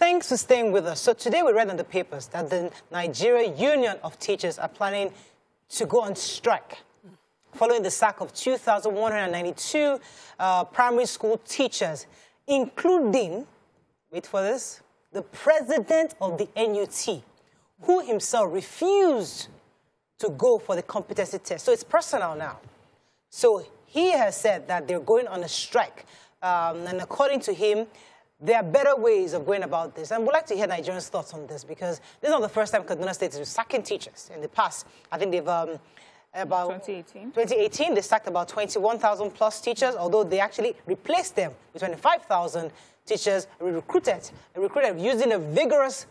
Thanks for staying with us. So today we read in the papers that the Nigerian Union of Teachers are planning to go on strike following the sack of 2,192 primary school teachers, including, wait for this, the president of the NUT, who himself refused to go for the competency test. So it's personal now. So he has said that they're going on a strike. And according to him, there are better ways of going about this. And we'd like to hear Nigerians' thoughts on this, because this is not the first time Kaduna State is sacking teachers. In the past, I think they've about 2018, they sacked about 21,000 plus teachers, although they actually replaced them with 25,000 teachers recruited using a vigorous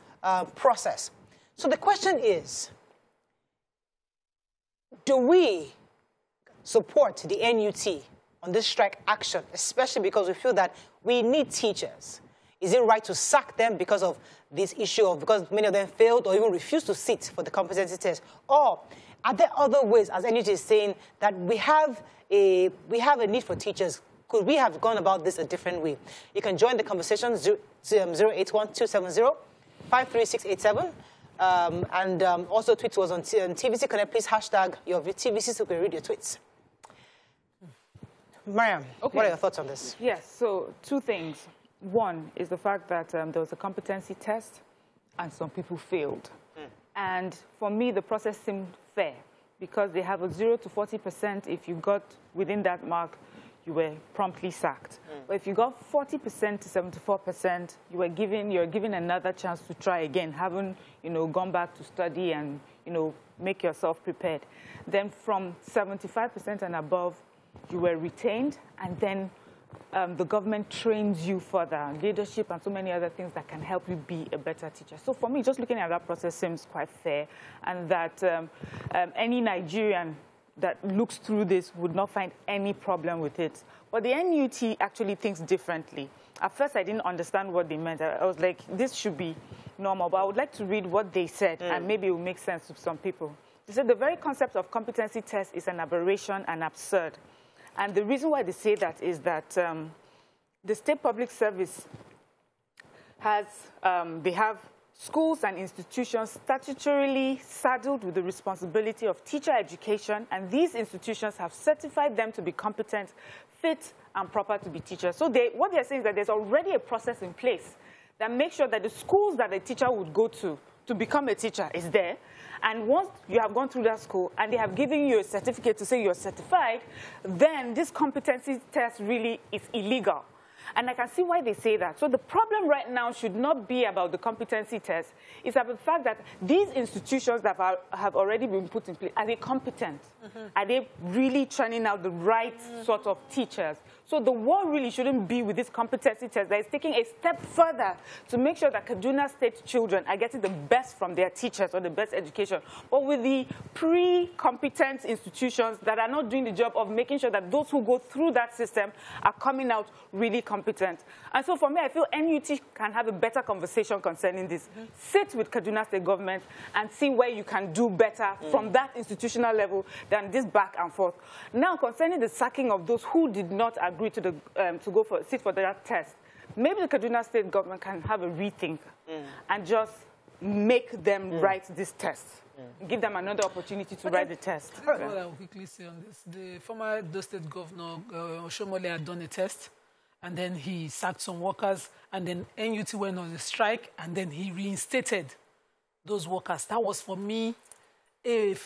process. So the question is, do we support the NUT on this strike action, especially because we feel that we need teachers? Is it right to sack them because of this issue of, because many of them failed or even refused to sit for the competency test? Or are there other ways, as NUT is saying, that we have a need for teachers? Could we have gone about this a different way? You can join the conversation 081-270-53687. And also tweet to us on TVC Connect. Please hashtag YourView TVC so we can read your tweets. Mariam, okay. What are your thoughts on this? Yes, so two things. One is the fact that there was a competency test and some people failed. And for me, the process seemed fair because they have a 0 to 40%. If you got within that mark, you were promptly sacked. But if you got 40% to 74%, you're given another chance to try again, having gone back to study and make yourself prepared. Then from 75% and above, you were retained, and then the government trains you further, leadership and so many other things that can help you be a better teacher. So for me, just looking at that process seems quite fair, and that any Nigerian that looks through this would not find any problem with it. But the NUT actually thinks differently. At first, I didn't understand what they meant. I was like, this should be normal. But I would like to read what they said, and maybe it will make sense to some people. They said the very concept of competency test is an aberration and absurd. And the reason why they say that is that the state public service has, they have schools and institutions statutorily saddled with the responsibility of teacher education, and these institutions have certified them to be competent, fit, and proper to be teachers. So what they're saying is that there's already a process in place that makes sure that the schools that a teacher would go to become a teacher is there. And once you have gone through that school and they have given you a certificate to say you're certified, then this competency test really is illegal. And I can see why they say that. So the problem right now should not be about the competency test. It's about the fact that these institutions that have already been put in place, are they competent? Are they really churning out the right sort of teachers? So the war really shouldn't be with this competency test. That is taking a step further to make sure that Kaduna State children are getting the best from their teachers or the best education. But with the pre-competent institutions that are not doing the job of making sure that those who go through that system are coming out really competent. And so for me, I feel NUT can have a better conversation concerning this. Sit with Kaduna State Government and see where you can do better from that institutional level than this back and forth. Now, concerning the sacking of those who did not agree to sit for that test, maybe the Kaduna State Government can have a rethink and just make them write this test. Give them another opportunity to write the test. What I will quickly say on this. The former Kaduna State Governor, Oshomole, had done a test, and then he sacked some workers, and then NUT went on a strike, and then he reinstated those workers. That was, for me, a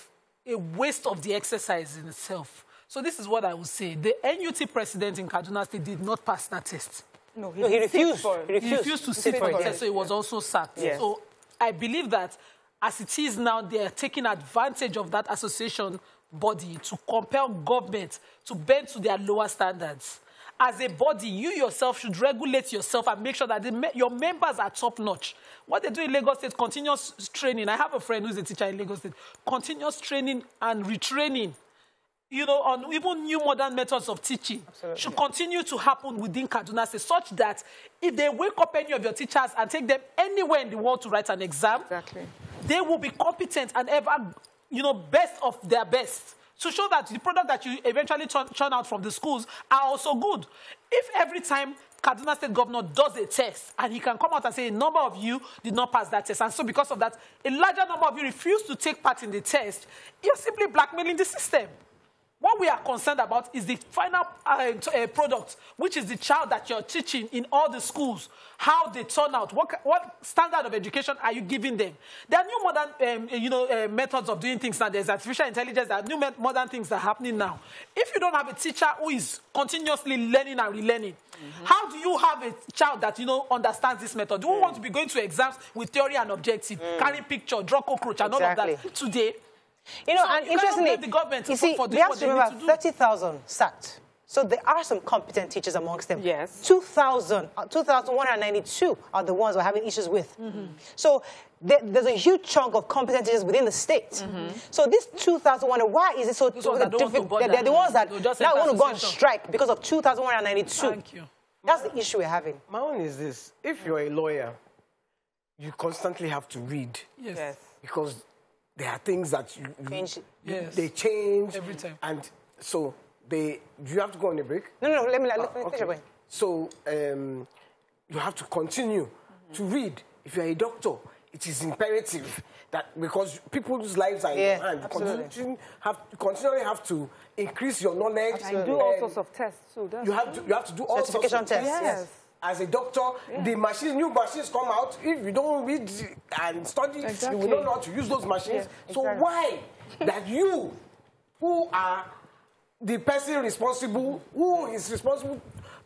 waste of the exercise in itself. So this is what I would say. The NUT president in Kaduna State did not pass that test. No, he refused. He refused to sit for the test, so he was also sacked. Yes. So I believe that as it is now, they are taking advantage of that association body to compel government to bend to their lower standards. As a body, you yourself should regulate yourself and make sure that your members are top-notch. What they do in Lagos State, continuous training. I have a friend who's a teacher in Lagos State. Continuous training and retraining, on even new modern methods of teaching should continue to happen within Kaduna State, such that if they wake up any of your teachers and take them anywhere in the world to write an exam, they will be competent and ever, best of their best to show that the product that you eventually churn out from the schools are also good. If every time Kaduna State Governor does a test and he can come out and say a number of you did not pass that test, and so because of that, a larger number of you refuse to take part in the test, you're simply blackmailing the system. What we are concerned about is the final product, which is the child that you're teaching in all the schools, how they turn out, what standard of education are you giving them. There are new modern methods of doing things now. There's artificial intelligence, there are new modern things that are happening now. If you don't have a teacher who is continuously learning and relearning, how do you have a child that, understands this method? Do you want to be going to exams with theory and objective, carrying picture, draw cockroach, and all of that today? So and interestingly, the government, you see, we have to remember 30,000 sacked. So there are some competent teachers amongst them. Yes. 2,192 are the ones we're having issues with. So there's a huge chunk of competent teachers within the state. So this 2,100, why is it so difficult? They're the ones that now want to go on strike because of 2,192. Thank you. That's the issue we're having. My own is this. If you're a lawyer, you constantly have to read. Yes. Because there are things that they change every time, and so do you have to go on a break? No. Let me finish your point. So you have to continue to read. If you're a doctor, it is imperative that because people's lives are in your hand, you continually have to increase your knowledge. And do all sorts of tests too. You have to do all sorts of tests. Yes. As a doctor, the new machines come out. If you don't read and study, you will not know how to use those machines. So why that you, who are the person responsible,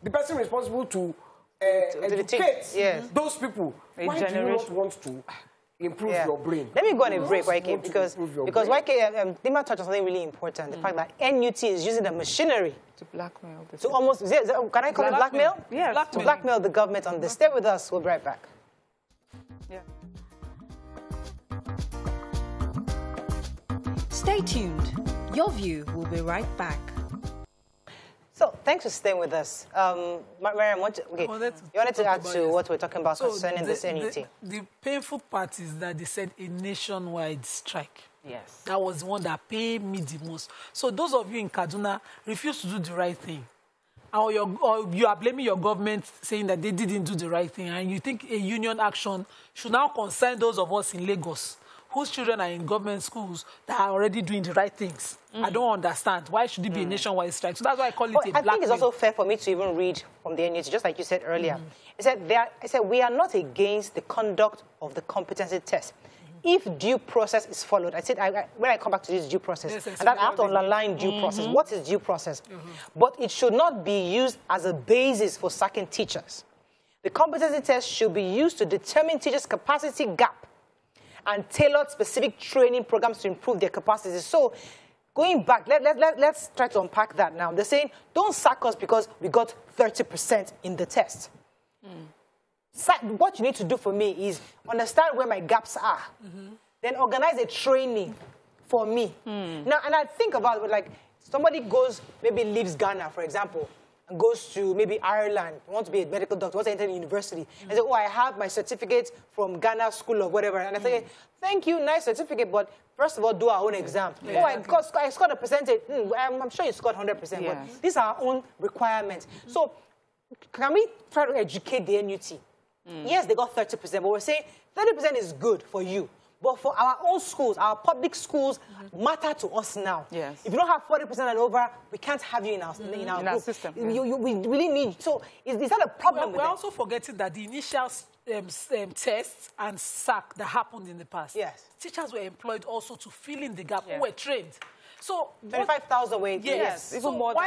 the person responsible to educate those people, why do you not want to improve your brain? Let me go on a break, YK, because YK, Dima touched on something really important, the fact that NUT is using the machinery to blackmail the can I call it blackmail? Yes. To blackmail the government on this. Stay with us, we'll be right back. Yeah. Stay tuned. Your View will be right back. So, thanks for staying with us. Mariam, you wanted to add to what we're talking about concerning this NUT. The painful part is that they said a nationwide strike. Yes. That was the one that paid me the most. So those of you in Kaduna refuse to do the right thing. Or you are blaming your government saying that they didn't do the right thing, and you think a union action should now concern those of us in Lagos whose children are in government schools that are already doing the right things. I don't understand. Why should it be a nationwide strike? So that's why I call it a blackmail. I think it's also fair for me to even read from the NUT, just like you said earlier. It said, we are not against the conduct of the competency test. If due process is followed, I said, when I come back to this due process, and I have to underline due process. What is due process? But it should not be used as a basis for sacking teachers. The competency test should be used to determine teachers' capacity gap and tailored specific training programs to improve their capacities. So, going back, let's try to unpack that now. They're saying, don't sack us because we got 30% in the test. What you need to do for me is understand where my gaps are. Then organize a training for me. Now, and I think about it, like, somebody goes, maybe leaves Ghana, for example, and goes to maybe Ireland, wants to be a medical doctor, wants to enter the university, and say, oh, I have my certificate from Ghana School or whatever. And I say, thank you, nice certificate, but first of all, do our own exam. Oh, I scored a percentage. I'm sure you scored 100%, but these are our own requirements. So can we try to educate the NUT? Yes, they got 30%, but we're saying 30% is good for you. But for our own schools, our public schools matter to us now. Yes. If you don't have 40% and over, we can't have you in our group. System. We really need you. So is that a problem? We're also forgetting that the initial tests and sack that happened in the past. Yes. Teachers were employed also to fill in the gap who were trained. So 25,000 ways. Yes. Even more than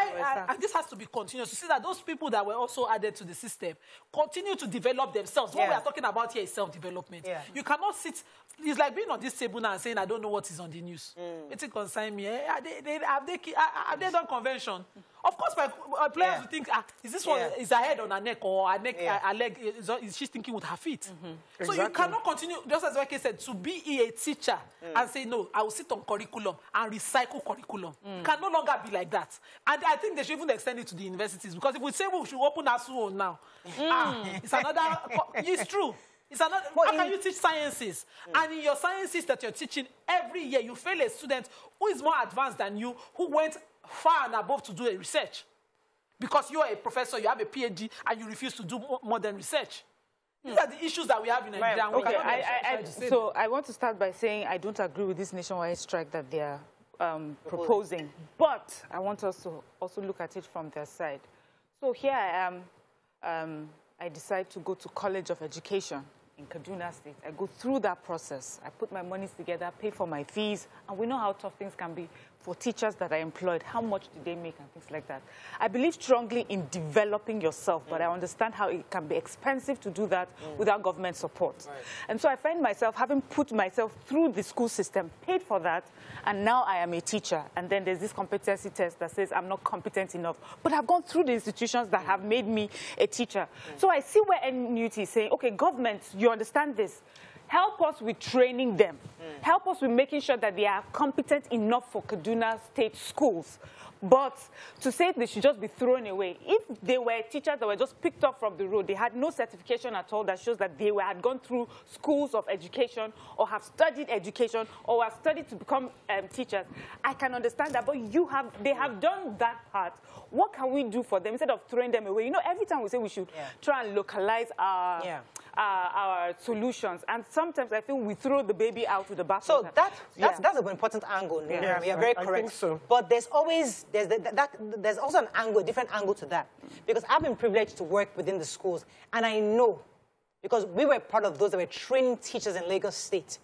and this has to be continuous. You see that those people that were also added to the system continue to develop themselves. What we are talking about here is self-development. You cannot sit. It's like being on this table now and saying, I don't know what is on the news. It concern me. Have they done convention? Of course, my players will think, is this one is her head on her neck or her neck, her leg, is she thinking with her feet? So you cannot continue, just as Wake said, to be a teacher and say, no, I will sit on curriculum and recycle curriculum. It can no longer be like that. And I think they should even extend it to the universities, because if we say we should open ASU now, it's another, it's true. It's another. How can you teach sciences? And in your sciences that you're teaching, every year you fail a student who is more advanced than you, who went far and above to do a research. Because you are a professor, you have a PhD, and you refuse to do modern research. These are the issues that we have in Nigeria. Okay, so I want to start by saying I don't agree with this nationwide strike that they are proposing. But I want us to also look at it from their side. So here I am. I decide to go to College of Education in Kaduna State. I go through that process. I put my monies together, pay for my fees, and we know how tough things can be for teachers that are employed. How much do they make and things like that? I believe strongly in developing yourself, but I understand how it can be expensive to do that without government support. Right. And so I find myself having put myself through the school system, paid for that, and now I am a teacher. And then there's this competency test that says I'm not competent enough. But I've gone through the institutions that have made me a teacher. So I see where NUT is saying, okay, government, you understand this. Help us with training them. Help us with making sure that they are competent enough for Kaduna State schools. But to say they should just be thrown away, if they were teachers that were just picked up from the road, they had no certification at all that shows that they had gone through schools of education or have studied education or have studied to become teachers, I can understand that. But they have done that part. What can we do for them instead of throwing them away? You know, every time we say we should try and localize our solutions, and sometimes I feel we throw the baby out with the bathwater. So that's an important angle. Yeah, we are very correct. I think so. But there's always there's also an angle, a different angle to that, because I've been privileged to work within the schools, and I know, because we were part of those that were training teachers in Lagos State.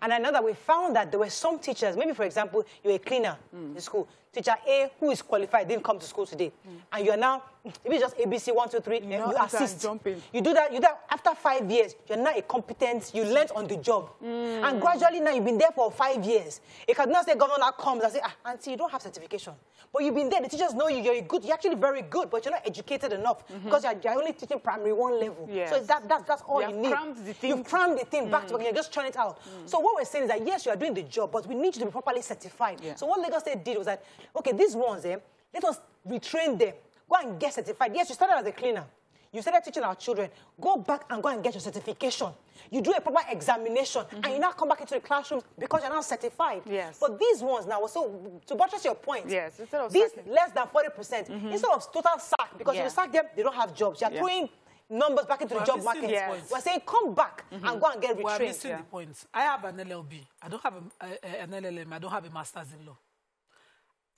And I know that we found that there were some teachers, maybe, for example, you're a cleaner in school. Teacher A, who is qualified, didn't come to school today. And you're now, if it's just ABC 1, 2, 3, you assist. You do that after 5 years, you're now a competent, you learned on the job. And gradually now you've been there for 5 years. A Kaduna State Government now comes and says, auntie, you don't have certification. But you've been there, the teachers know you, you're actually very good, but you're not educated enough because you're only teaching primary 1 level. Yes. So that's all you need. You've crammed the thing back to work, you're just trying it out. So what we're saying is that, yes, you are doing the job, but we need you to be properly certified. So what Lagos State did was that, okay, these ones, let us retrain them. Go and get certified. Yes, you started as a cleaner. You started teaching our children. Go back and go and get your certification. You do a proper examination, and you now come back into the classroom because you're now certified. Yes. But these ones now, so to buttress your point, instead of these less than 40%, instead of total sack, because if you sack them, they don't have jobs. You're throwing numbers back into the job market. We're saying come back and go and get retrained. We're missing the point. I have an LLB. I don't have an LLM. I don't have a master's in law.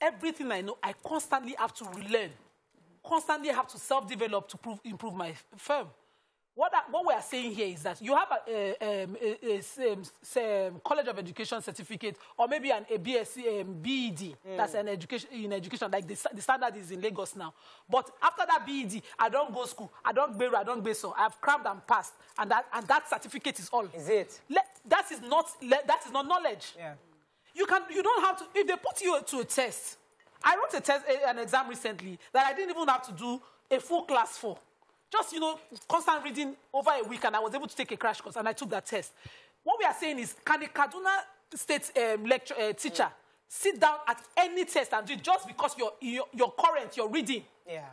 Everything I know, I constantly have to relearn. Constantly have to self-develop to improve my firm. What we are saying here is that you have a College of Education certificate or maybe a BSc, BEd, that's an education in education, like the standard is in Lagos now. But after that BEd, I don't go school, I don't bear, I don't bear, so I have crammed and passed, and that certificate is all. Is it? That is not knowledge. Yeah. You don't have to, if they put you to a test. I wrote an exam recently that I didn't even have to do a full class for. Just, constant reading over a week, and I was able to take a crash course, and I took that test. What we are saying is, can a Kaduna State teacher sit down at any test and do it just because you're reading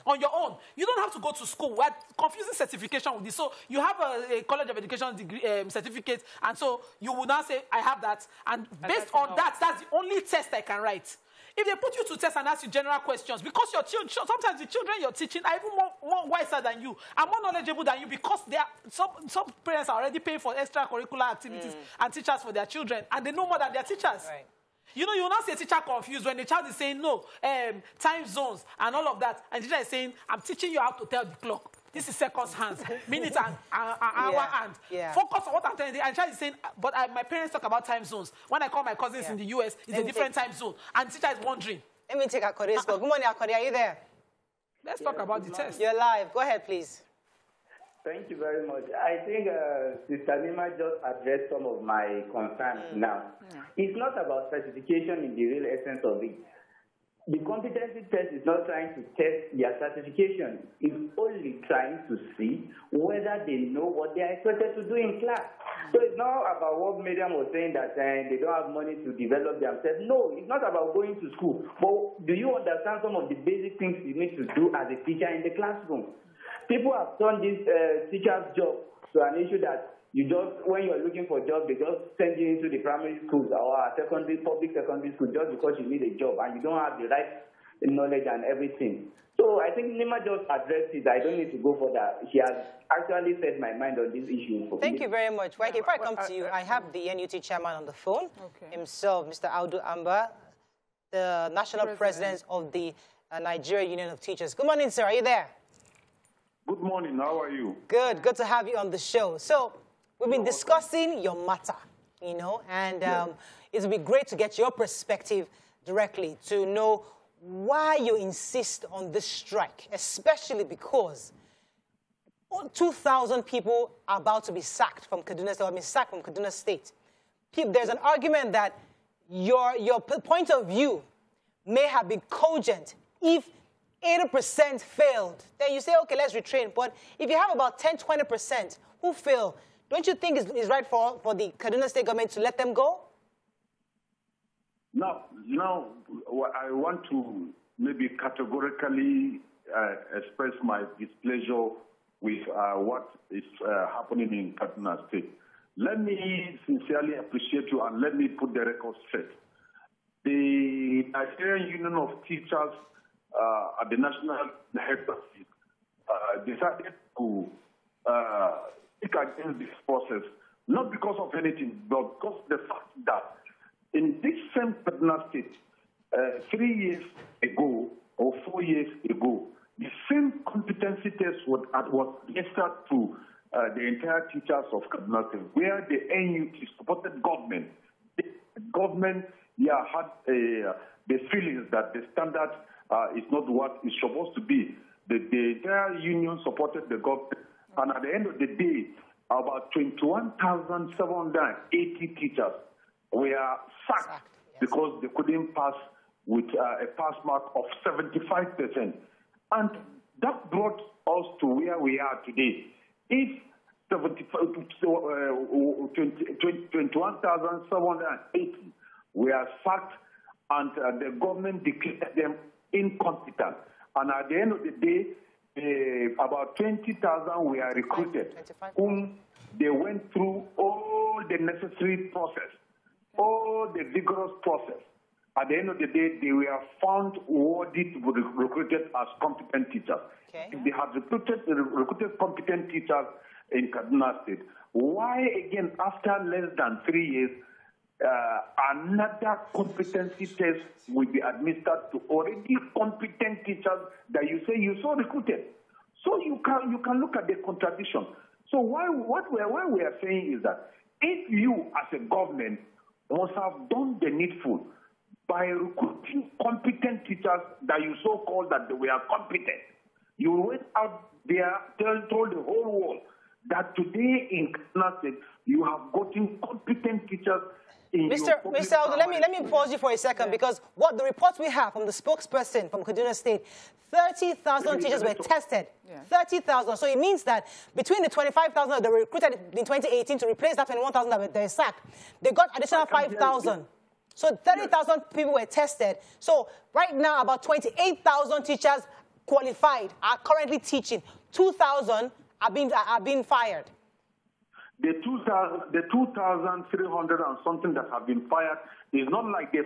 on your own? You don't have to go to school. We're confusing certification with this. So you have a College of Education degree certificate, and so you will now say, I have that. And based on that, that's the only test I can write. If they put you to test and ask you general questions, because your children, sometimes the children you're teaching are even more wiser than you, and more knowledgeable than you, because they are, some parents are already paying for extracurricular activities and teachers for their children, and they know more than their teachers. Right. You will not see a teacher confused when the child is saying, no, time zones and all of that, and the teacher is saying, I'm teaching you how to tell the clock. This is seconds hands, minutes and hour hand. Focus on what I'm telling you. And the child is saying, but my parents talk about time zones. When I call my cousins in the US, it's a different time zone. And the teacher is wondering. Let me take Akode's call. Good morning, Akode. Are you there? Let's talk about the test. You're live. Go ahead, please. Thank you very much. I think Sister Nima just addressed some of my concerns now. It's not about certification in the real essence of it. The competency test is not trying to test their certification. It's only trying to see whether they know what they are expected to do in class. So it's not about what Miriam was saying, that they don't have money to develop themselves. No, it's not about going to school. But do you understand some of the basic things you need to do as a teacher in the classroom? People have turned this teacher's job to an issue that when you're looking for a job, they just send you into the primary schools or public secondary school just because you need a job and you don't have the right knowledge and everything. So I think Nima just addressed it. I don't need to go for that. She has actually set my mind on this issue. Thank you very much. Waike, before I come to you, I have the NUT chairman on the phone, himself, Mr. Audu Amba, the national president of the Nigerian Union of Teachers. Good morning, sir. Are you there? Good morning. How are you? Good. Good to have you on the show. So we've been discussing your matter, you know, and it would be great to get your perspective directly to know why you insist on this strike, especially because 2,000 people are about to be sacked from Kaduna State, or been sacked from Kaduna State. There's an argument that your point of view may have been cogent if 80% failed. Then you say, okay, let's retrain. But if you have about 10, 20% who fail, don't you think it's right for the Kaduna State government to let them go? Now, I want to maybe categorically express my displeasure with what is happening in Kaduna State. Let me sincerely appreciate you and let me put the record straight. The Nigerian Union of Teachers at the national headquarters decided to speak against this process, not because of anything, but because of the fact that in this same Kaduna State, 3 years ago or 4 years ago, the same competency test was administered to the entire teachers of Kaduna State, where the NUT supported government. The government had the feelings that the standard is not what it's supposed to be. The entire union supported the government, and at the end of the day, about 21,780 teachers were sacked because they couldn't pass with a pass mark of 75%. And that brought us to where we are today. If 21,780 were sacked and the government declared them incompetent, and at the end of the day, about 20,000 were recruited, whom they went through all the necessary process, all the vigorous process. At the end of the day, they were found worthy to be recruited as competent teachers. If they had recruited competent teachers in Kaduna State, why again, after less than 3 years, another competency test will be administered to already competent teachers that you say you saw recruited? So you can look at the contradiction. So what we are saying is that if you as a government must have done the needful by recruiting competent teachers that you so-called that they were competent, you went out there, told the whole world that today in Kaduna State you have gotten competent teachers. Mr. Audu, let me pause you for a second, because what the reports we have from the spokesperson from Kaduna State, 30,000 teachers were tested. 30,000. So it means that between the 25,000 that they were recruited in 2018 to replace that 21,000 that were sacked, they got additional 5,000. So 30,000 people were tested. So right now, about 28,000 teachers qualified are currently teaching. 2,000 are being fired. The 2,300 and something that have been fired is not like they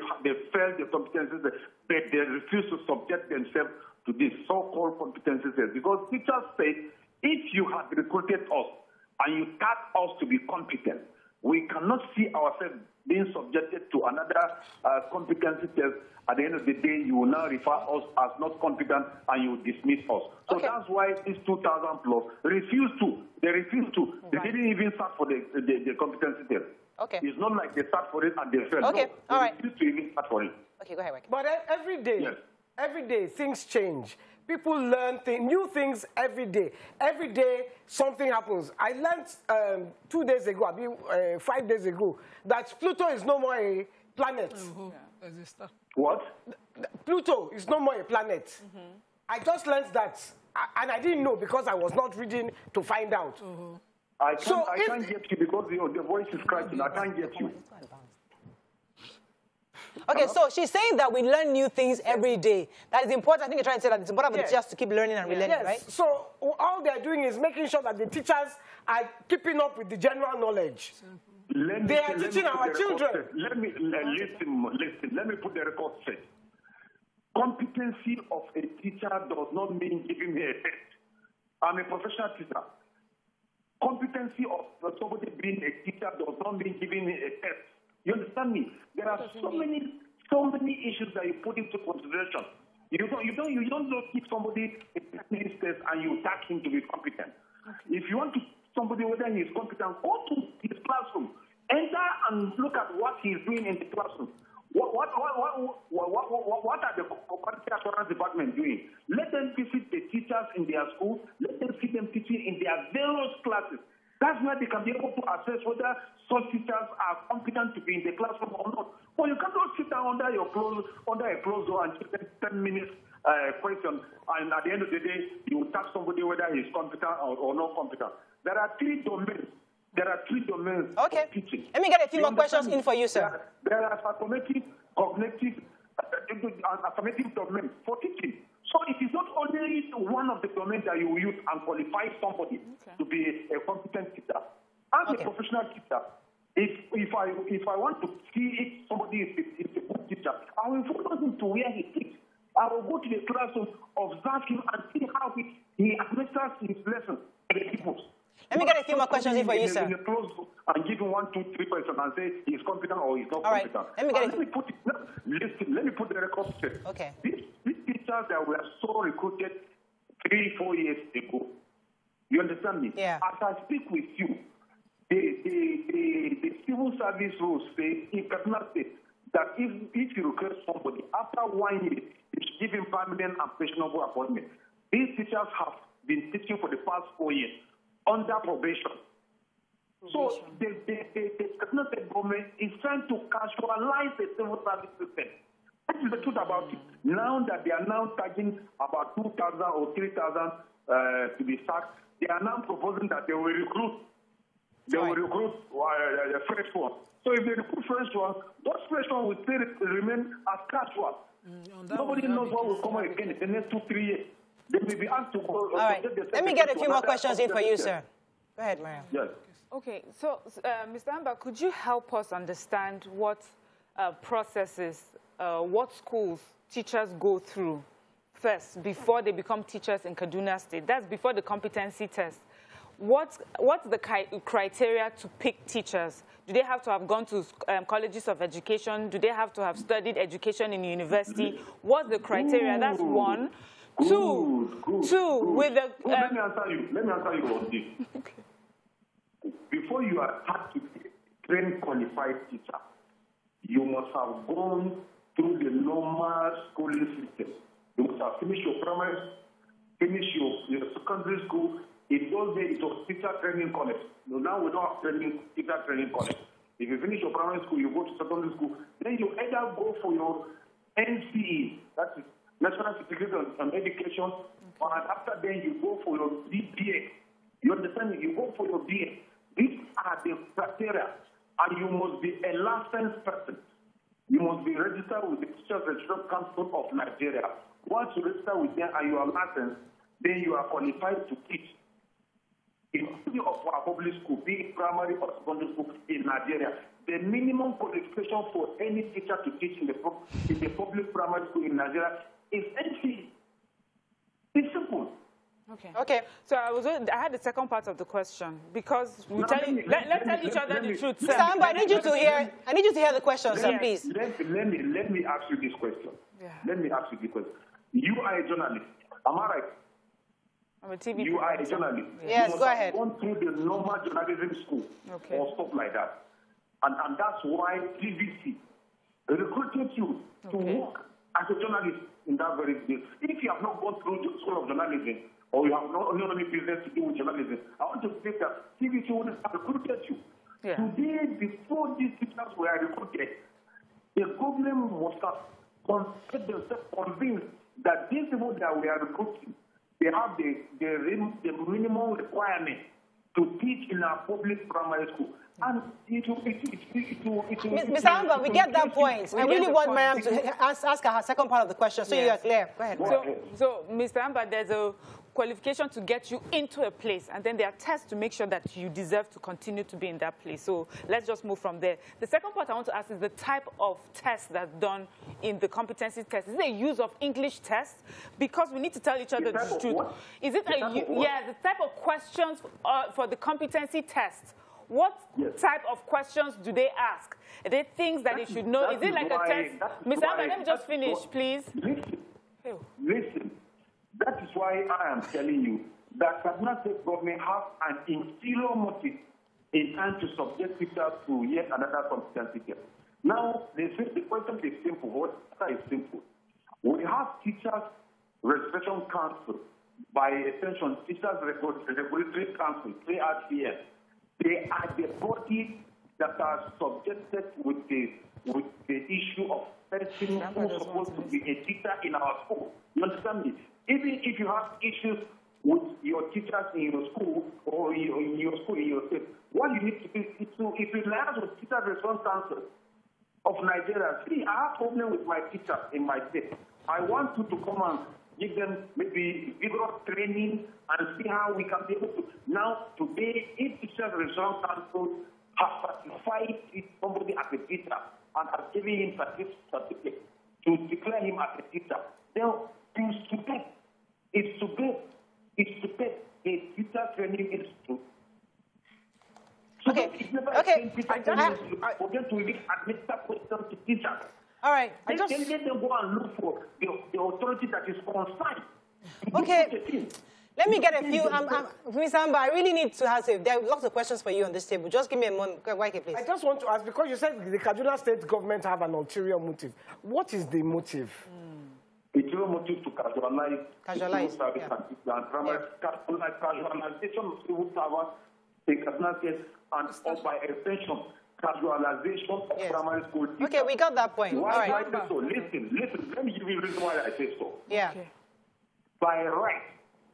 failed the competencies, but they refuse to subject themselves to this so-called competencies. Because teachers say, if you had recruited us and you taught us to be competent, we cannot see ourselves being subjected to another competency test. At the end of the day, you will now refer us as not competent and you will dismiss us. So that's why these 2,000 plus refused to. They refused to. They didn't even start for the competency test. It's not like they start for it and they fail. Okay, no, they refused to even start for it. Okay, go ahead, Waike. But every day things change. People learn new things every day. Every day something happens. I learned 2 days ago, 5 days ago, that Pluto is no more a planet. What? Pluto is no more a planet. I just learned that, and I didn't know because I was not reading to find out. I can't get you because your voice is cracking. I can't get you. Okay, so she's saying that we learn new things every day. That is important. I think you're trying to say that it's important for the teachers to keep learning and relearning, right? So all they're doing is making sure that the teachers are keeping up with the general knowledge. They are teaching our children. Let me listen. Let me put the record straight. Competency of a teacher does not mean giving me a test. I'm a professional teacher. Competency of somebody being a teacher does not mean giving me a test. You understand me? There are so many issues that you put into consideration. You don't just give somebody a technical test and you tag him to be competent. Okay. If you want to somebody whether he is competent, go to his classroom, enter and look at what he is doing in the classroom. What are the quality assurance department doing? Let them visit the teachers in their school. Let them see them teaching in their various classes. That's where they can be able to assess whether such teachers are competent to be in the classroom or not. Well, you can't just sit down under a closed door and take 10 minutes question, and at the end of the day, you will ask somebody whether he is competent or not competent. There are three domains. Of teaching. Let me get a few more questions in for you, sir. There are affirmative, cognitive, affirmative domains for teaching. So it is not only one of the domains that you will use and qualify somebody to be a competent teacher. As a professional teacher, if I want to see if somebody is a good teacher, I will follow him to where he teaches. I will go to the classroom, observe him, and see how he administers his lessons to the pupils. Let me get a few more questions in for you, sir. And give him 1, 2, 3 questions and say he's competent or he's not competent. Let me put the record straight. Okay. These teachers that were so recruited 3-4 years ago, you understand me? Yeah. As I speak with you, the civil service rules say in Kaduna State that if you recruit somebody after 1 year, you should give him permanent and pensionable appointment. These teachers have been teaching for the past 4 years under probation. So the Kaduna State Government is trying to casualize the civil service system. That is the truth about it. Now that they are now charging about 2,000 or 3,000 to be sacked, they are now proposing that they will recruit. They will recruit fresh ones. So if they recruit fresh ones, those fresh ones will still remain as casual. Nobody knows what will come again in the next 2-3 years. They may be asked to go. All right. Let me get a few more questions in for you, sir. Go ahead, Mariam. Yes. Okay. So, Mr. Amba, could you help us understand what processes, what schools teachers go through first before they become teachers in Kaduna State? That's before the competency test. What's the criteria to pick teachers? Do they have to have gone to colleges of education? Do they have to have studied education in university? What's the criteria? That's one. Two, with the... Let me answer you on this. Okay. Before you are asked to train qualified teacher, you must have gone through the normal schooling system. You must have finished your primary, finished your secondary school. In those days, it was teacher training college. Now we don't have teacher training college. If you finish your primary school, you go to secondary school. Then you either go for your NCE, that is National Certificate on Education, and after then you go for your BA. You understand me? You go for your BA. These are the criteria, and you must be a licensed person. You must be registered with the Teachers Registration Council of Nigeria. Once you register with them and you are licensed, then you are qualified to teach in any of our public school, be it primary or secondary school in Nigeria. The minimum qualification for any teacher to teach in the public primary school in Nigeria is NCE. It's simple. Okay. So I had the second part of the question because let's tell each other the truth. Mr. Amba, I need you to hear the question, sir, please. Let me ask you this question. Yeah. Let me ask you this question. You are a journalist. Am I right? I'm a TV. You are a journalist. Yes, you go ahead. Gone through the normal journalism school or stuff like that, and that's why TVC recruited you to work as a journalist in that very day. If you have not gone through the school of journalism, or you have not any business to do with journalism, I want to say that TVC would have recruited you. Yeah. Today, before these teachers were recruited, the government must have convinced that these people that we are recruiting, they have the minimum requirement to teach in our public primary school. And it will. Mr. Amba, we get that point. I really want Mariam to ask her second part of the question, so you are clear. Go ahead. So, Mr. Amba, there's a qualification to get you into a place, and then there are tests to make sure that you deserve to continue to be in that place. So let's just move from there. The second part I want to ask is the type of test that's done in the competency test. Is it a use of English test? Because we need to tell each other the truth. Is it the type of questions for the competency test? What type of questions do they ask? Are they things that they should know? Is it like a test? Mr. Amba, let me just finish, please. Listen. That is why I am telling you that Kaduna State Government has an interior motive in trying to subject teachers to yet another competency test. Now, the question is simple. What is simple? We have Teachers Registration Council, by extension, Teachers Regulatory Council, TRCS. They are the body that are subjected with the issue of person who is supposed to be a teacher in our school. You understand me? Even if you have issues with your teachers in your school or in your school in your state, what you need to do is if you liaise with Teachers Response Council of Nigeria, see, I have problem with my teachers in my state. I want you to come and give them maybe vigorous training and see how we can be able to. Now, today, if Teachers Response Council has certified somebody as a teacher and has given him certificate to declare him as a teacher, then it's to pay a teacher training institute. So it's never for them to really admit that question to teachers. All right. Then they go and look for the authority that is concerned. Okay. Let me get a few. Mr. Amba, I really need to ask you. There are lots of questions for you on this table. Just give me a moment. Please. I just want to ask, because you said the Kaduna State Government have an ulterior motive. What is the motive? It's no motive to casualize civil service and casualization of civil servants in Kaduna State and by extension, casualization of primary school teachers. Okay, we got that point. Why do I say so? Listen, let me give you the reason why I say so. Yeah. Okay. By right,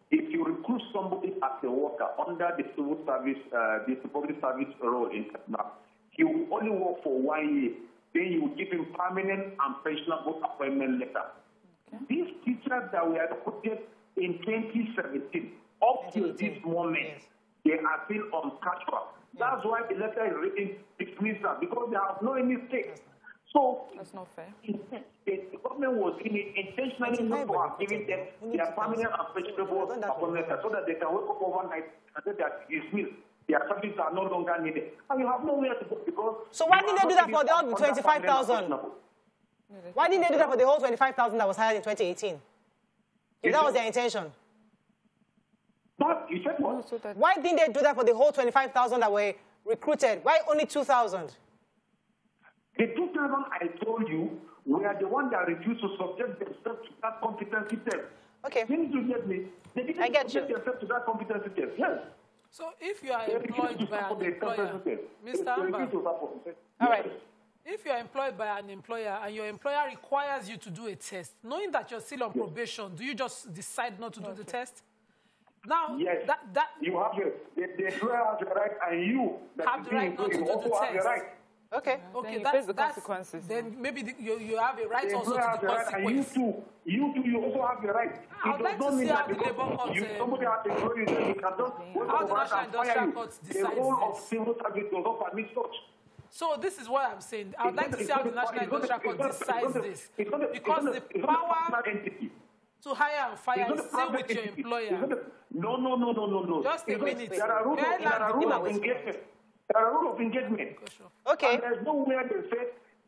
if you recruit somebody as a worker under the civil service, the public service role in Kaduna, he will only work for 1 year. Then you will give him permanent and pensionable appointment letter. These teachers that were recruited in 2017, up to this moment, they are still on casual. That's why the letter is written dismissal, because they have no any stake. So that's not fair. The government was intentionally not to have given them their permanent and pensionable appointment letter so that they can wake up overnight and say that dismissed. Their services are no longer needed. And you have nowhere to go because. So why didn't they do that for the other 25,000? Why didn't they do that for the whole 25,000 that was hired in 2018? If that was their intention. But you said what? Why didn't they do that for the whole 25,000 that were recruited? Why only 2,000? The 2,000 I told you were the ones that refused to subject themselves to that competency test. Okay. You need to get me. They didn't subject themselves to that competency test. Yes. So if you are employed by an employer, Mr. Amba, all right. If you're employed by an employer and your employer requires you to do a test, knowing that you're still on probation, do you just decide not to do the test? Now, yes, you have the employer has the right, and you have the right not to do the test. Have the right. Okay. Okay, that's the consequences. Then maybe you have a right also to the consequence. And you also have the right. I'd like to see how the labor court, somebody has to show you that you cannot how the National Industrial Court decides this. The role of civil service does not permit such. So this is what I'm saying. I would like to see how the National Industrial Court decides this. Because the power to hire and fire is still with your employer. No. Just a minute. There are rules of engagement. There are rules of engagement. Okay. And there's nowhere they say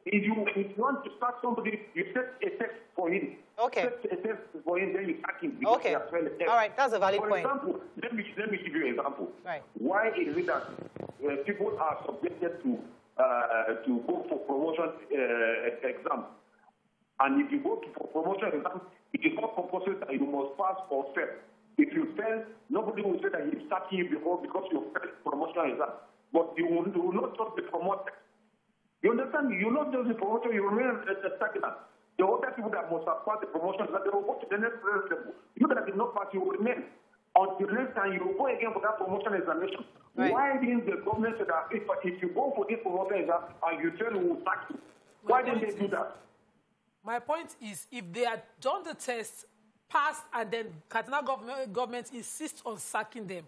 if you want to start somebody, you set a test for him. Okay. Set a test for him, then you sack him. Okay. All right, that's a valid point. For example, let me give you an example. Right. Why is it that people are subjected to go for promotion exam? And if you go for promotion exam, it is not compulsory that you must pass or fail. If you fail, nobody will say that he's sacking you because you failed promotion exam. But you will not just be promoted. You understand? You will not just be promoted, you remain stagnant. The other people that must have passed the promotion, that they will go to the next level. You that did not pass, you will remain. Until next time, you go again for that promotion examination. Right. Why didn't the government say that if you go for this promotion exam and you tell who will tax you? Why didn't they do that? My point is, if they had done the test, passed, and then Kaduna government insists on sacking them,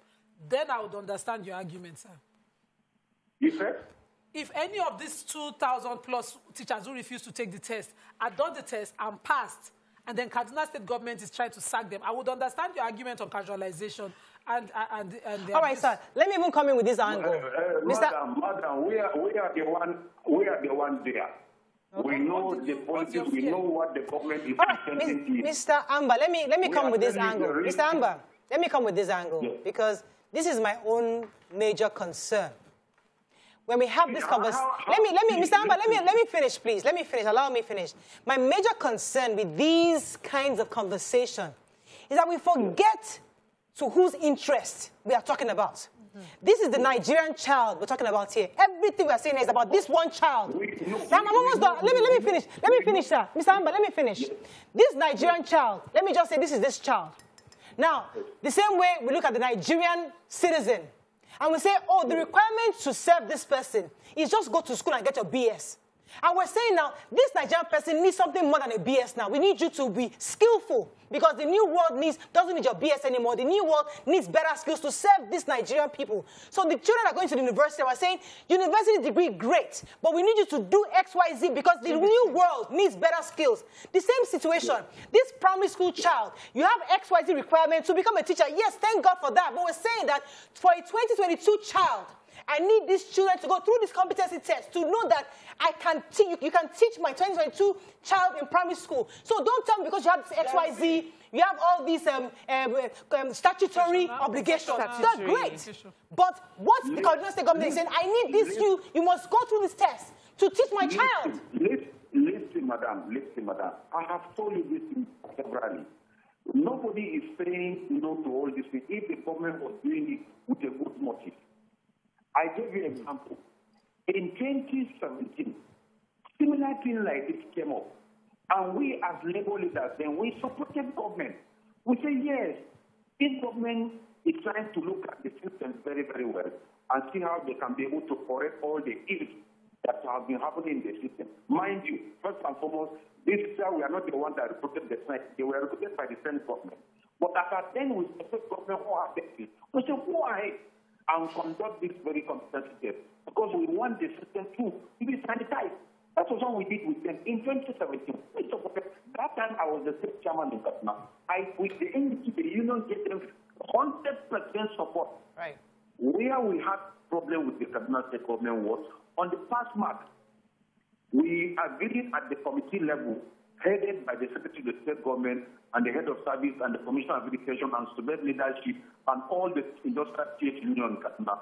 then I would understand your argument, sir. You said? If any of these 2,000 plus teachers who refuse to take the test had done the test and passed, and then Kaduna State Government is trying to sack them, I would understand your argument on casualization and all right, sir. Let me even come in with this angle. Madam, we are the one there. Okay. We know the politics. We know what the government is presenting. Mr. Amba, let me come with this angle. Mr. Amba, let me come with this angle because this is my own major concern. When we have this conversation, Mr. Amba, let me finish, please. Let me finish. Allow me finish. My major concern with these kinds of conversation is that we forget to whose interest we are talking about. This is the Nigerian child we're talking about here. Everything we're saying is about this one child. I'm almost done. Let me finish. Let me finish, sir. Mr. Amba, let me finish. This Nigerian child, let me just say this is this child. Now, the same way we look at the Nigerian citizen, and we say, oh, the requirement to serve this person is just go to school and get your BS. And we're saying now, this Nigerian person needs something more than a BS now. We need you to be skillful because the new world doesn't need your BS anymore. The new world needs better skills to serve these Nigerian people. So the children are going to the university. We're saying, university degree, great, but we need you to do X, Y, Z because the new world needs better skills. The same situation. This primary school child, you have X, Y, Z requirement to become a teacher. Yes, thank God for that. But we're saying that for a 2022 child, I need these children to go through this competency test to know that I can teach. You can teach my 2022 child in primary school. So don't tell me because you have this XYZ, you have all these statutory obligations. That's great. But what the Kaduna State Government is saying, I need this. You must go through this test to teach my child. Listen, madam. I have told you this severally. Nobody is saying no to all this. If the government was doing it with a good motive. I give you an example. In 2017, similar thing like this came up. And we as labor leaders, then we supported government. We say, yes, this government is trying to look at the system very, very well and see how they can be able to correct all the ills that have been happening in the system. Mind you, first and foremost, this year we are not the ones that recruited the Senate. They were recruited by the Senate government. But at then we support government who are affected. We say, why? And conduct this very competency test because we want the system to be sanitized. That was what we did with them in 2017. That time I was the state chairman in Kaduna. With the NDC, the union gave them 100% support. Right. Where we had problem with the Kaduna State Government was on the pass mark. We agreed at the committee level, headed by the Secretary of the State Government and the Head of Service and the Commissioner of Education and student leadership and all the industrial state union in Kaduna.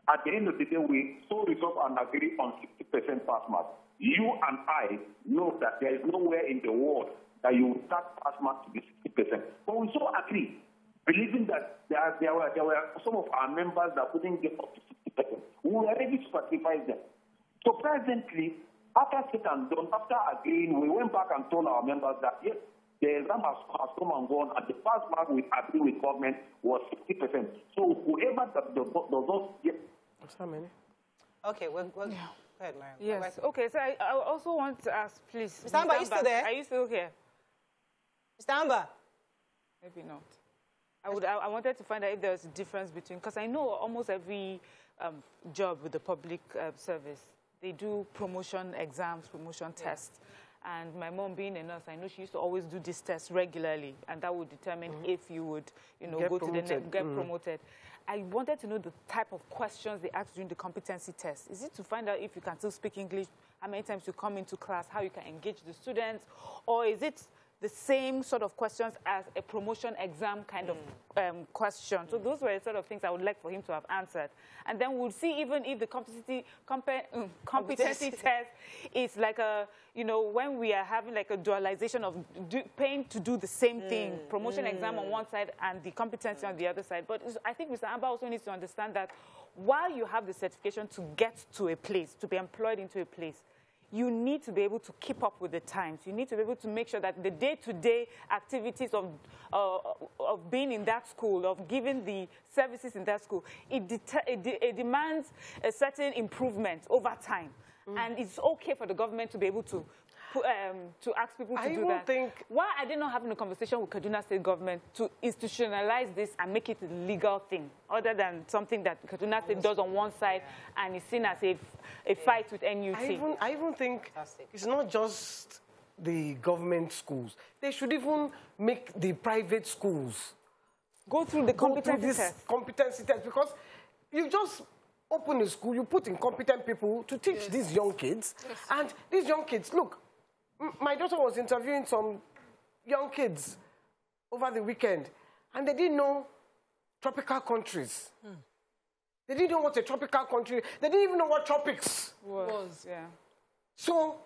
At the end of the day, we so resolve and agree on 60% pass mark. You and I know that there is nowhere in the world that you will start pass mark to be 60%. But we so agree, believing that there were some of our members that couldn't get up to 60%. We were ready to sacrifice them. So presently, after sit and done, after agreeing, we went back and told our members that yes, the exam has come and gone, and the pass mark we agree with government was 60%. So whoever does not get. How many? Okay, well go ahead, Mariam. Yes. Okay, so I also want to ask, please. Mr. Amba, are you still there? Are you still here? Mr. Amba? Maybe not. I wanted to find out if there was a difference between, because I know almost every job with the public service, they do promotion exams, promotion tests. And my mom being a nurse, I know she used to always do this test regularly, and that would determine if you would, get promoted. I wanted to know the type of questions they ask during the competency test. Is it to find out if you can still speak English, how many times you come into class, how you can engage the students, or is it the same sort of questions as a promotion exam kind of question? So those were the sort of things I would like for him to have answered. And then we'll see even if the competency test is like a, when we are having like a dualization of paying to do the same thing, promotion exam on one side and the competency on the other side. But I think Mr. Amba also needs to understand that while you have the certification to get to a place, to be employed into a place, you need to be able to keep up with the times. You need to be able to make sure that the day-to-day activities of being in that school, of giving the services in that school, it demands a certain improvement over time. And it's okay for the government to be able to ask people to do that. Why are they not having a conversation with Kaduna State Government to institutionalize this and make it a legal thing, other than something that Kaduna State does on one side and is seen as a fight with NUT? I even think it's not just the government schools. They should even make the private schools go through the competency test, because you just open a school, you put incompetent people to teach these young kids, and these young kids, look, my daughter was interviewing some young kids over the weekend, and they didn't know tropical countries. They didn't know what a tropical country, they didn't even know what tropics was. Yeah. So,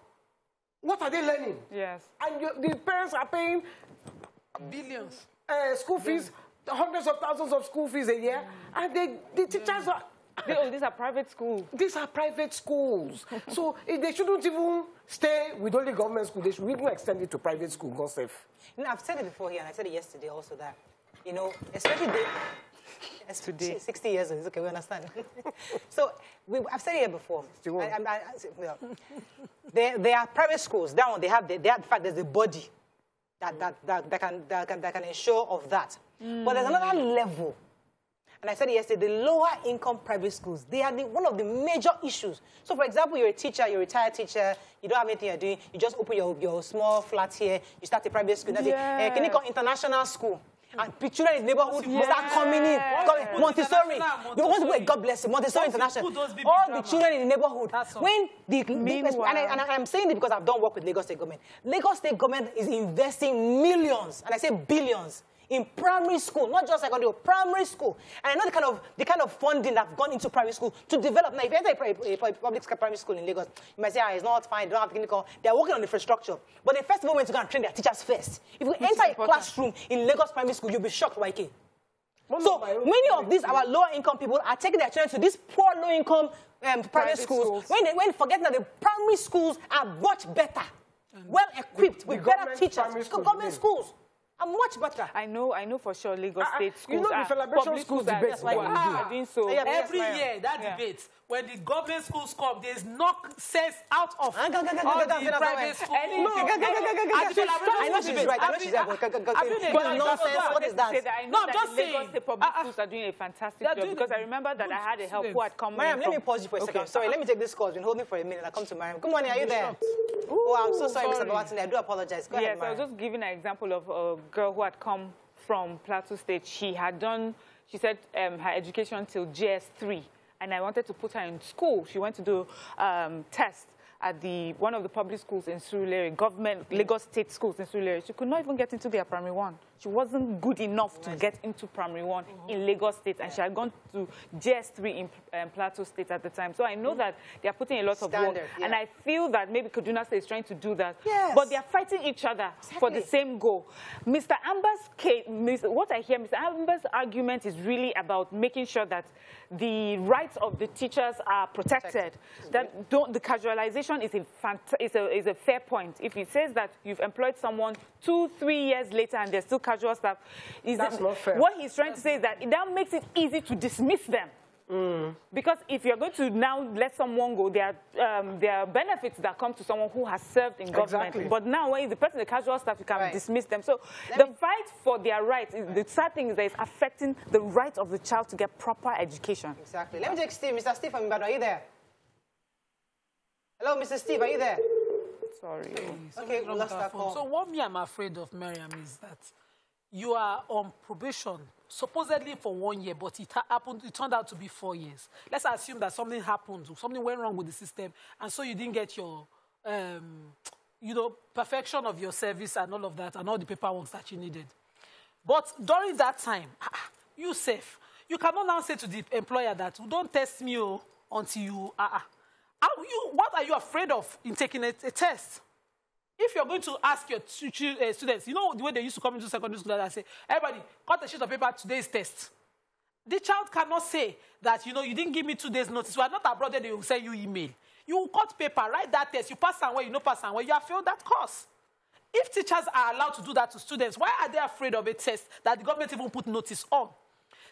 what are they learning? Yes. And the parents are paying billions. School fees, hundreds of thousands of school fees a year, and the teachers are... these are private schools. These are private schools. So they shouldn't even stay with only government school. They should even extend it to private school, God save. You know, I've said it before here, and I said it yesterday also, that, you know, especially today, 60 years old, okay, we understand. So I've said it here before. There are private schools. That one, they have in fact, there's a body that can ensure of that. But there's another level. And I said it yesterday, the lower income private schools, they are one of the major issues. So, for example, you're a teacher, you're a retired teacher, you don't have anything you're doing, you just open your small flat here, you start a private school. That's a clinical international school. And children in the neighborhood start coming in. Montessori. You want to go, God bless you, Montessori International. All the children in the neighborhood. When and I'm saying it because I've done work with Lagos State Government. Lagos State Government is investing millions, and I say billions, in primary school, not just secondary, primary school. And I know the kind of funding that's gone into primary school to develop. Now, if you enter a public primary school in Lagos, you might say, it's not fine, they don't have clinical. They're working on infrastructure. But they first of all went to go and train their teachers first. If you enter a classroom in Lagos primary school, you'll be shocked, YK. So many of these, our lower income people, are taking their children to these poor low income private schools. When forgetting that the primary schools are much better, well equipped with better teachers. Government schools are much better. I know for sure Lagos State schools. You know the celebration schools debates are doing so. Every year, that debate, when the government schools come, there's knock sense out of all the private schools. I know she's right. I know she's right. But nonsense, what is that? No, I'm just saying. Lagos State public schools are doing a fantastic job, because I remember that I had a help who had come. Mariam, let me pause you for a second. Sorry, let me take this call. I've been holding for a minute. I come to Mariam. Good morning, are you there? Oh, I'm so sorry, Mr. Bawatunde. I do apologize. Go ahead, Mariam. Yes, I was just giving an example of a girl who had come from Plateau State. She said her education till GS3, and I wanted to put her in school. She went to do tests at one of the public schools in Surulere, government Lagos State schools in Surulere. She could not even get into their primary one. She wasn't good enough to get into primary one in Lagos State, and she had gone to GS3 in Plateau State at the time. So I know that they are putting a lot of work, and I feel that maybe Kaduna State is trying to do that. Yes. But they are fighting each other for the same goal. Mr. Amba's case, what I hear, Mr. Amba's argument is really about making sure that the rights of the teachers are protected. That the casualization is a fair point. If he says that you've employed someone 2-3 years later and they're still casual staff, that's not fair. What he's trying to say is that makes it easy to dismiss them. Because if you're going to now let someone go, there are benefits that come to someone who has served in government. But now, when the person, the casual staff, you can dismiss them. So the fight for their rights, the sad thing is that it's affecting the right of the child to get proper education. Exactly. Let me take Steve. Mr. Steve from Ibadan, are you there? Hello, Mr. Steve, are you there? Sorry. Okay, we lost that call. So what I'm afraid of, Mariam, is that you are on probation, supposedly for 1 year, but it turned out to be 4 years. Let's assume that something happened, something went wrong with the system, and so you didn't get your, perfection of your service and all of that, and all the paperwork that you needed. But during that time, you safe. You cannot now say to the employer that, don't test me until you, what are you afraid of in taking a test? If you're going to ask your students, you know the way they used to come into secondary school and say, everybody, cut a sheet of paper, today's test. The child cannot say that, you didn't give me 2 days notice. We are not abroad, they will send you email. You cut paper, write that test, you pass and well, you no pass and well, you have failed that course. If teachers are allowed to do that to students, why are they afraid of a test that the government even put notice on?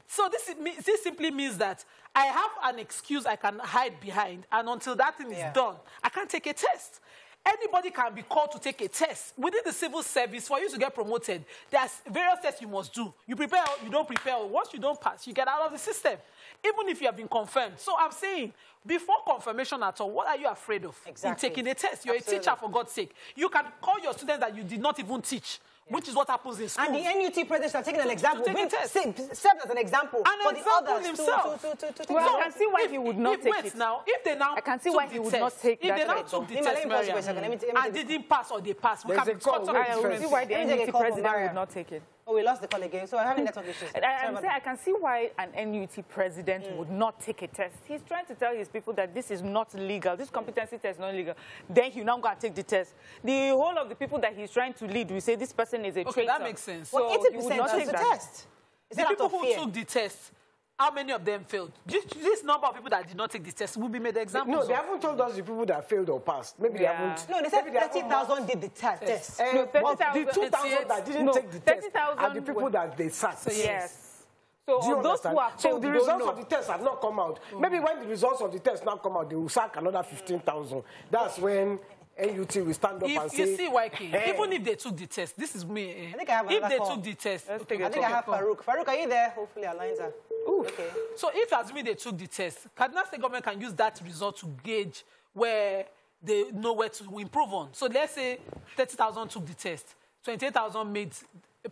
So this simply means that I have an excuse I can hide behind, and until that thing is done, I can't take a test. Anybody can be called to take a test. Within the civil service, for you to get promoted, there's various tests you must do. You prepare or you don't prepare. Once you don't pass, you get out of the system, even if you have been confirmed. So I'm saying, before confirmation at all, what are you afraid of in taking a test? You're a teacher, for God's sake. You can call your students that you did not even teach. Which is what happens in school. And the NUT president are taking an example. Served as an example for the others himself. Well, I can see why he would not take it. Now, if they now I can see why he would not take that. If they now took the test, and didn't pass or they passed, we can be cut off. I can see why the NUT president would not take it. Oh, we lost the call again, so I'm having network issues. I can see why an NUT president would not take a test. He's trying to tell his people that this is not legal. This competency test is not legal. Then he now got to take the test. The whole of the people that he's trying to lead, we say this person is a traitor. That makes sense. So well, 80% took the test. The people who took the test, how many of them failed? This number of people that did not take the test will be made examples. No, they haven't told us the people that failed or passed. Maybe they haven't. No, they said 30,000 did the test. No, the 2,000 that didn't take the test are the people that they sacked. So, yes. So do you those understand? who are So the results of the test have not come out. Maybe when the results of the test now come out, they will sack another 15,000. That's when NUT will stand up and say... You see, YK, even if they took the test, this is me. I think I have if they took the test... I think I have Farouk. Farouk, are you there? Hopefully our lines are... Okay. So if, assuming they took the test, Kaduna State Government can use that result to gauge where they know where to improve on. So let's say 30,000 took the test, 28,000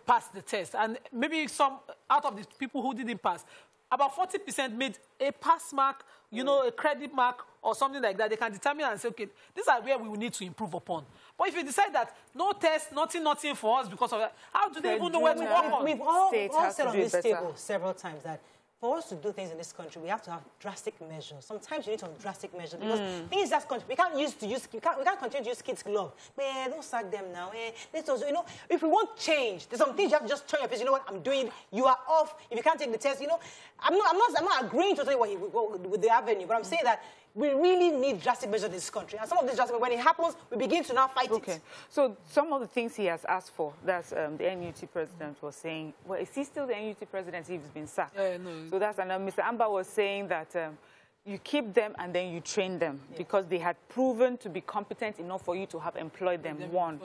passed the test, and maybe some out of the people who didn't pass, about 40% made a pass mark, you know, a credit mark or something like that. They can determine and say, okay, these are where we will need to improve upon. But if you decide that no test, nothing for us because of that, how do they even know where to work on? We've all said on this table several times that for us to do things in this country, we have to have drastic measures. Sometimes you need to have drastic measures because things that country we can't continue to use kids' glove. Man, don't sack them now. Let's also, you know, if we want change, there's some things you have to just turn your face. You know what I'm doing? You are off. If you can't take the test, you know, I'm not agreeing totally with the avenue, but I'm saying that we really need drastic measures in this country. And some of these drastic, when it happens, we begin to now fight it. So some of the things he has asked for, that's the NUT president was saying, well, is he still the NUT president if he's been sacked? No. So that's, and Mr. Amba was saying that you keep them and then you train them because they had proven to be competent enough for you to have employed them, one.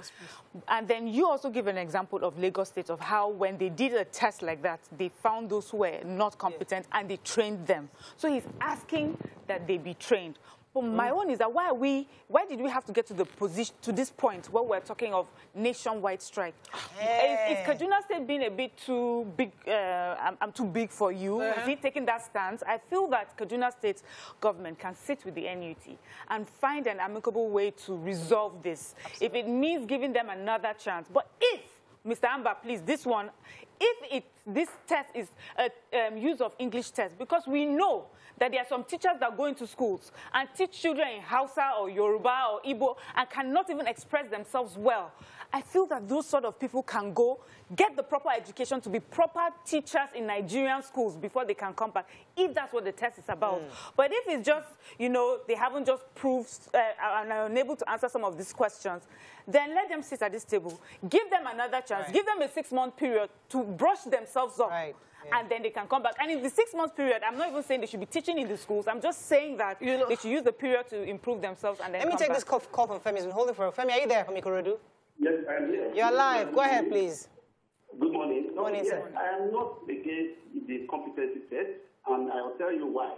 And then you also give an example of Lagos State of how when they did a test like that, they found those who were not competent and they trained them. So he's asking that they be trained. But my own is that why did we have to get to this point where we're talking of nationwide strike? Is Kaduna State being a bit too big? I'm too big for you. Is he taking that stance? I feel that Kaduna State government can sit with the NUT and find an amicable way to resolve this. Absolutely. If it means giving them another chance. But if, Mr. Amba, please, this one, if this test is a use of English test, because we know that there are some teachers that go into schools and teach children in Hausa or Yoruba or Igbo and cannot even express themselves well. I feel that those sort of people can go, get the proper education to be proper teachers in Nigerian schools before they can come back, if that's what the test is about. But if it's just, you know, they haven't just proved and are unable to answer some of these questions, then let them sit at this table. Give them another chance. Give them a 6-month period to brush themselves up. And then they can come back. And in the 6-month period, I'm not even saying they should be teaching in the schools. I'm just saying that they should use the period to improve themselves and then Let me take this call from Femi. He's been holding for Femi. Are you there from Ikorodu? Yes, I'm here. You're live. Go ahead, please. Good morning. Good morning, yes, sir. I am not against the competency test, and I will tell you why.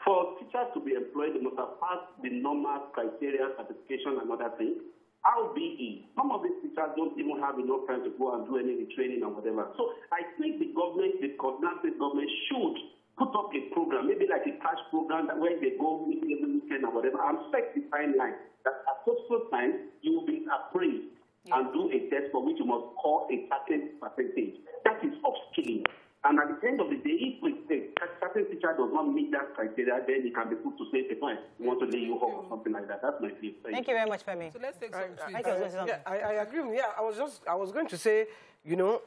For teachers to be employed, they must have passed the normal criteria, certification, and other things. How be it? Some of these teachers don't even have enough time to go and do any training or whatever. So I think the government, the Kaduna State government, should put up a program, maybe like a cash program that where they go meeting every weekend or whatever, and set the timeline that at social time you will be appraised and do a test for which you must score a certain percentage. That is upskilling. And at the end of the day, if a certain teacher does not meet that criteria, then it can be put to say, we want to lay you off or something like that. That's my view. Thank you very much, Femi. So let's take some I agree. Yeah, I was going to say, you know,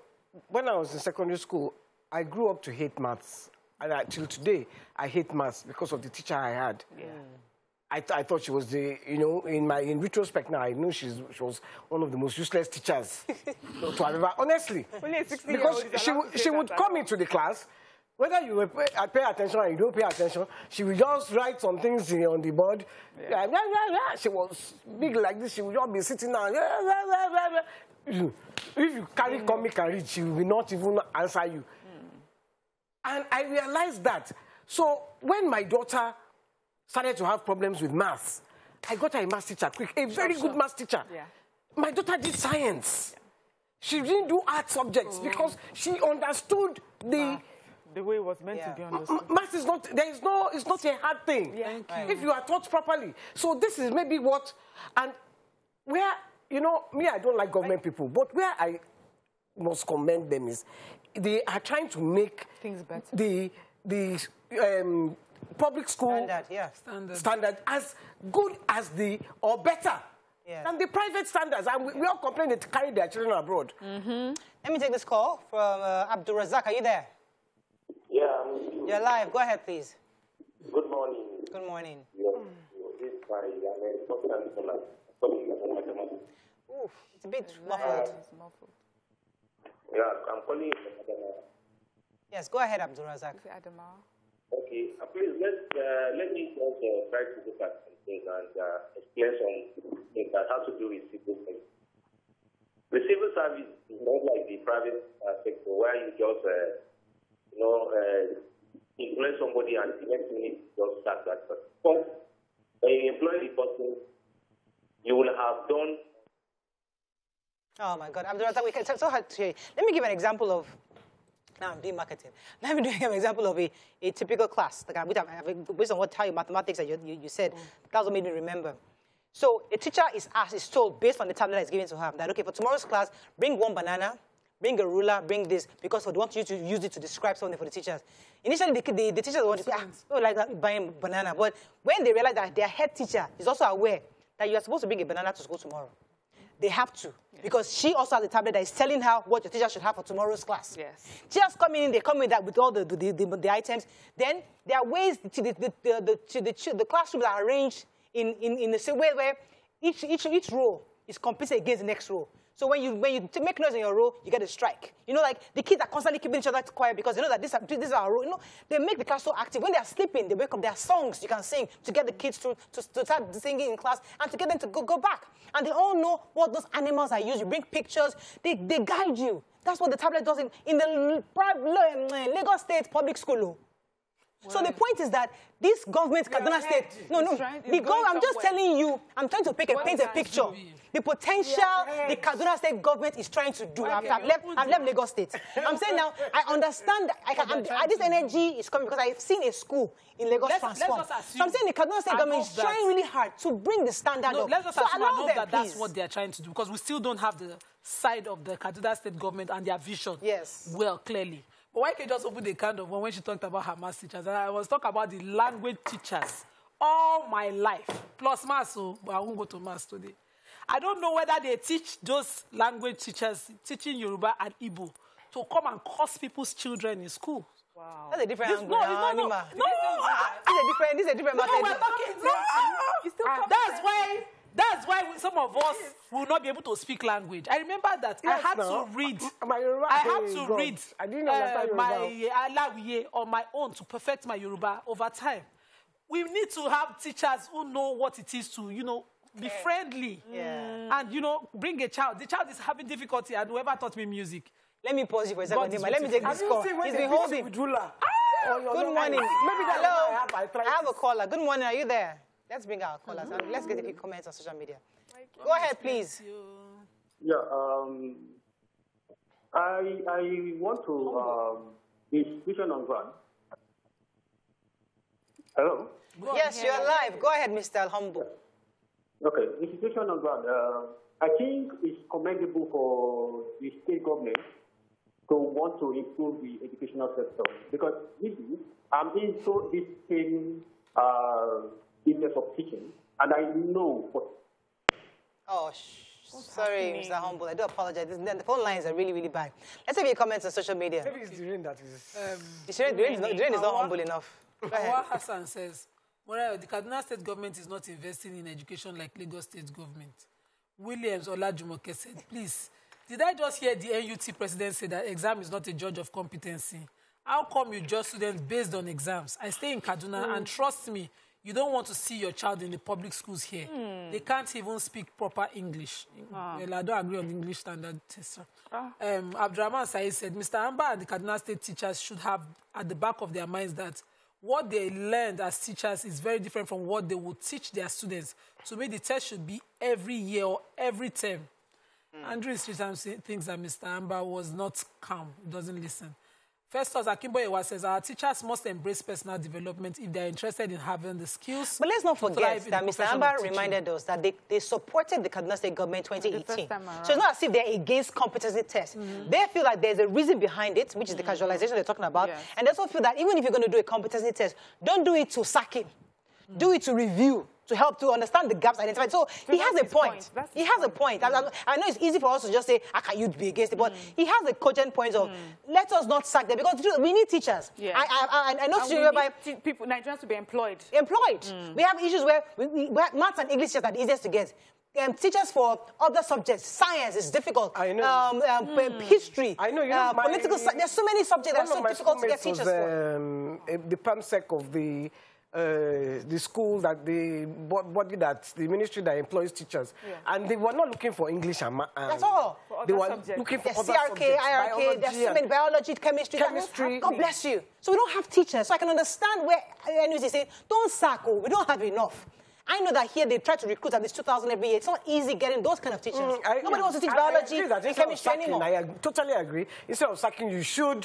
when I was in secondary school, I grew up to hate maths. And till today, I hate maths because of the teacher I had. I thought she was the, you know, in retrospect now, I know she was one of the most useless teachers to have ever, honestly. Because she would come into the class, whether you pay attention or you don't pay attention, she would just write some things on the board. Yeah. She was big like this, she would just be sitting down. If you carry comic and read, she will not even answer you. And I realized that. So when my daughter started to have problems with maths, I got her a maths teacher quick, a very good maths teacher. Yeah. My daughter did science. Yeah. She didn't do art subjects because she understood the way it was meant to be understood. Maths is not, it's not a hard thing. Yeah. If you are taught properly. So this is maybe what, and where, you know, me, I don't like government people, but where I must commend them is they are trying to make things better. The public school standard as good as or better than the private standards. And we all complain they carry their children abroad. Let me take this call from Audu Amba. Are you there? Yeah. You're live. Go ahead, please. Good morning. Good morning. Oof, it's a bit muffled. Yeah, I'm calling you. Yes, go ahead, Audu Amba. Okay, please let me just try to look at some things and explain some things that have to do with civil service. The civil service is not like the private sector where you just, employ somebody and the next minute just sack that person. But when you employ the person, you will have done. Oh my God, Audu Amba, it's so hard to hear. Let me give an example of. Now I'm doing marketing. Let me give an example of a typical class. Like based on how your mathematics that you said, that's what made me remember. So a teacher is told, based on the tablet that is given to her, that, okay, for tomorrow's class, bring one banana, bring a ruler, bring this, because we want you to use it to describe something for the teachers. Initially, the teachers want to say, like buying banana. But when they realize that their head teacher is also aware that you are supposed to bring a banana to school tomorrow, they have to, because she also has a tablet that is telling her what your teacher should have for tomorrow's class. Yes. Just come in, they come with that with all the items. Then there are ways the classrooms are arranged in the same way where each row is competing against the next row. So when you make noise in your row, you get a strike. You know, like the kids are constantly keeping each other quiet because they know that this is our row. You know, they make the class so active. When they are sleeping, they wake up. There are songs you can sing to get the kids to start singing in class and to get them to go back. And they all know what those animals are used. You bring pictures. They guide you. That's what the tablet does in the Lagos State public school. So the point is that this government, Kaduna State, I'm just telling you, I'm trying to paint a picture. The potential the Kaduna State government is trying to do. I've left Lagos State. I'm saying now, I understand that this energy is coming because I've seen a school in Lagos transform. So I'm saying the Kaduna State government is trying really hard to bring the standard up. Let's just assume that that's what they're trying to do, because we still don't have the side of the Kaduna State government and their vision well, clearly. But why can't you just open the kind of one when she talked about her maths teachers? And I was talking about the language teachers all my life, plus maths, but I won't go to maths today. I don't know whether they teach those language teachers teaching Yoruba and Igbo to come and curse people's children in school. Wow. That's a different angle. No. This is a different matter. No, we're talking. That's why some of us will not be able to speak language. I remember that I had to read. I didn't understand my Alawiye on my own to perfect my Yoruba over time. We need to have teachers who know what it is to, be friendly. Yeah. And, bring a child. The child is having difficulty, and whoever taught me music. Let me pause you for a second. Let me take this call. He's been holding. Good morning. Hello. I have a caller. Good morning. Are you there? Let's bring our callers and let's get a few comments on social media. Go ahead, please. Yeah, I want to institution on ground. Hello? Yes, you're live. Go ahead, Mr. Humble. Okay, institution on ground. I think it's commendable for the state government to want to improve the educational sector, because I'm into this same business of teaching, and I know what. Oh, sorry, Mr. Humble. I do apologize. The phone lines are really, really bad. Let's have your comments on social media. Maybe it's the rain that is. The rain is not humble enough. What Hassan says, Well, the Kaduna State Government is not investing in education like Lagos State Government. Williams Olajumoke said, please, did I just hear the NUT president say that exam is not a judge of competency? How come you judge students based on exams? I stay in Kaduna, and trust me, you don't want to see your child in the public schools here. They can't even speak proper English. Well, I don't agree on the English standard test. Abdurrahman Said said, Mr. Amba and the Kaduna State teachers should have at the back of their minds that what they learned as teachers is very different from what they would teach their students. To me, the test should be every year or every term. Andrew Streetam thinks that Mr. Amba was not calm. He doesn't listen. Festus Akimboyewa says, our teachers must embrace personal development if they're interested in having the skills. But let's not forget that Mr. Amba reminded us that they supported the Kaduna State Government in 2018. So it's not as if they're against competency tests. They feel like there's a reason behind it, which is the casualization they're talking about. And they also feel that even if you're going to do a competency test, don't do it to sack him. Do it to review, to help to understand the gaps identified. So he has a point. He has a point. I know it's easy for us to just say, how can you be against it? But he has a cogent point of, let us not sack them, because we need teachers. I know people, Nigerians to be employed. We have issues where maths and English are the easiest to get. Teachers for other subjects, science is difficult. I know. History. I know. Political science. There's so many subjects that are so difficult to get teachers for. The PAMSEC of the school that the body that the ministry that employs teachers, and they were not looking for English and that's all. They were looking for other subjects, IRK, there's so many, biology, chemistry. God bless you. So we don't have teachers. So I can understand where NUC is saying, don't sack, we don't have enough. I know that here they try to recruit at least 2,000 every year. It's not easy getting those kind of teachers. Nobody wants to teach biology and chemistry anymore. I totally agree. Instead of sacking, you should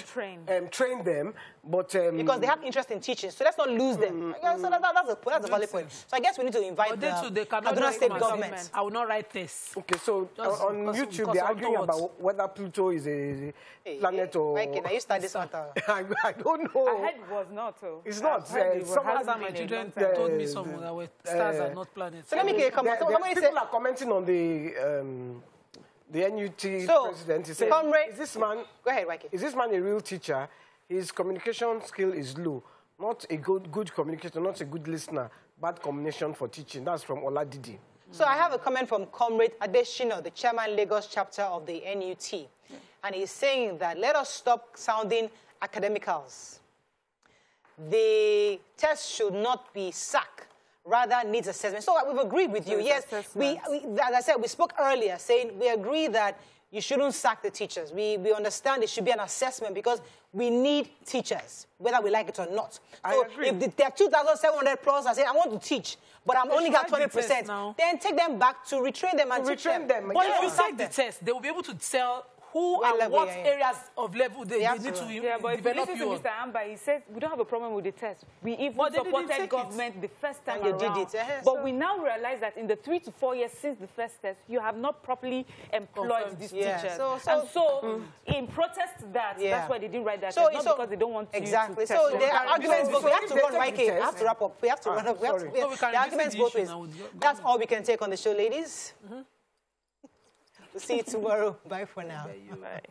train them. But because they have interest in teaching, so let's not lose them. So that's a valid point. So I guess we need to invite the Kaduna State Government. I will not write this. Okay, so on YouTube they're arguing about whether Pluto is a planet or. Now you start this one. I don't know. I heard it was not. It's not. Some my children told me some that were stars are not planets. So let me get a comment. People are commenting on the NUT president. He said, "Is this man? Go ahead, Waike. Is this man a real teacher? His communication skill is low. Not a good communicator, not a good listener. Bad combination for teaching." That's from Oladidi. So I have a comment from Comrade Adeshino, the chairman Lagos chapter of the NUT. And he's saying that let us stop sounding academicals. The test should not be sack, rather needs assessment. So we've agreed with you. Yes, as I said, we spoke earlier saying we agree that you shouldn't sack the teachers. We understand it should be an assessment because we need teachers, whether we like it or not. So if there are 2,700 plus, I say, I want to teach, but I'm only got 20%, then take them back to retrain them and teach them. But if you take the test, they will be able to tell who and what areas of level they need to but develop if you listen to Mr. Amba, he says we don't have a problem with the test. We even supported government the first time around. But we now realize that in the 3 to 4 years since the first test, you have not properly employed these teachers. So in protest to that, that's why they didn't write that test, not because they don't want to. Exactly. So there are arguments, but we have to run right here. We have to wrap up. We have to run up. The arguments both ways. That's all we can take on the show, ladies. We'll see you tomorrow. Bye for now. Bye.